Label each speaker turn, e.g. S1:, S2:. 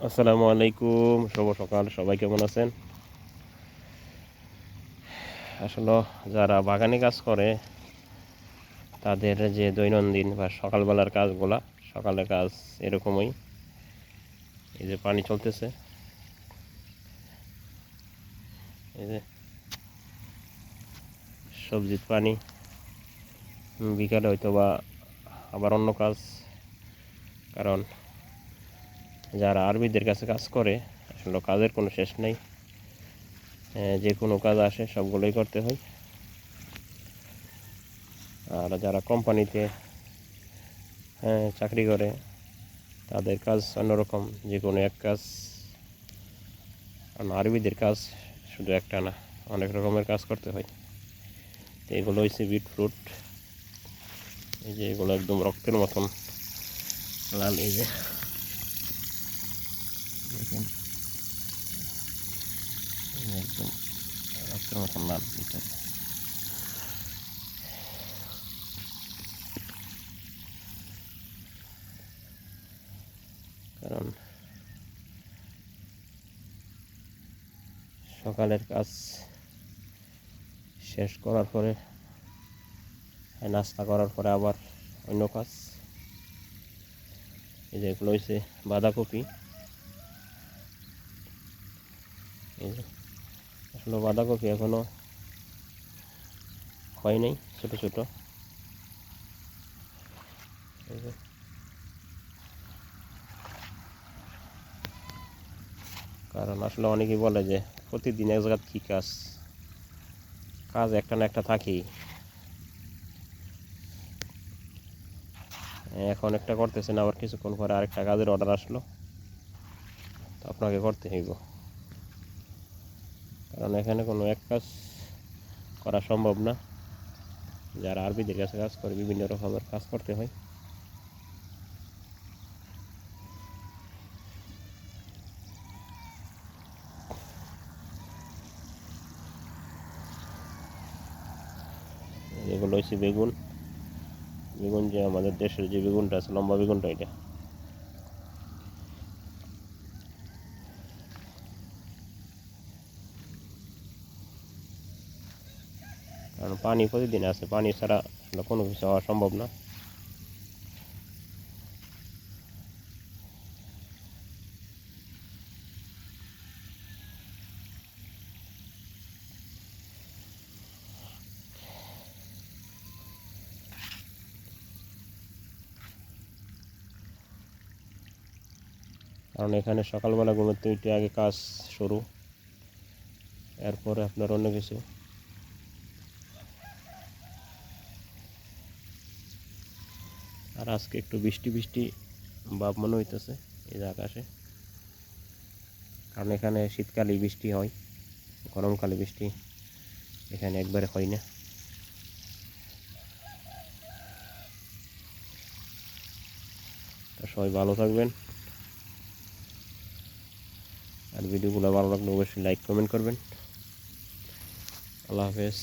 S1: আসসালামু আলাইকুম, শুভ সকাল। সবাই কেমন আছেন? আসলে যারা বাগানে কাজ করে তাদের যে দৈনন্দিন বা সকালবেলার কাজগুলা, সকালের কাজ এরকমই। এই যে পানি চলতেছে, এই যে সবজির পানি। বিকালে হয়তো বা আবার অন্য কাজ, কারণ যারা আরবিদের কাছে কাজ করে আসলে কাজের কোনো শেষ নেই। যে কোনো কাজ আসে সবগুলোই করতে হয়। আর যারা কোম্পানিতে চাকরি করে তাদের কাজ অন্যরকম, যে কোনো এক কাজ। কারণ আরবিদের কাজ শুধু একটা না, অনেক রকমের কাজ করতে হয়। তো এগুলো হচ্ছে বিটরুট। এই যে এগুলো একদম রক্তের মতন লাল, এই যে দেখুন, একদম রক্তের মতন লাল ভিতরে। কারণ সকালের কাজ শেষ করার পরে, নাস্তা করার পরে আবার অন্য কাজ। এই যে এগুলো হচ্ছে বাঁধাকপি। এই যে আসলে বাঁধাকপি এখনো হয় নাই, ছোট ছোট। এই যে কারণ আসলে অনেকেই বলে যে প্রতিদিন এক জায়গায় কী কাজ, কাজ একটা না একটা থাকেই। এখন একটা করতেছেন, আবার কিছুক্ষণ পরে আরেকটা কাজের অর্ডার আসলো, তো আপনাকে করতে হইব। কারণ এখানে কোনো এক কাজ করা সম্ভব না। যারা আরবিদের কাছে কাজ করে বিভিন্ন রকমের কাজ করতে হয়। এগুলো হচ্ছে বেগুন। বেগুন যে আমাদের দেশের যে বেগুনটা আছে, লম্বা বেগুনটা, এটা। কারণ পানি প্রতিদিন আছে, পানি ছাড়া কোনো কিছু হওয়া সম্ভব না। কারণ এখানে সকালবেলা ঘুমোতে উঠে আগে কাজ শুরু, এরপরে আপনার অন্য কিছু। আর আজকে একটু বৃষ্টি বৃষ্টি ভাব মনে হইতেছে এই যে আকাশে। কারণ এখানে শীতকালে বৃষ্টি হয়, গরমকালে বৃষ্টি এখানে একবারে হয় না। তো সবাই ভালো থাকবেন, আর ভিডিওগুলো ভালো লাগলে অবশ্যই লাইক কমেন্ট করবেন। আল্লাহ হাফেজ।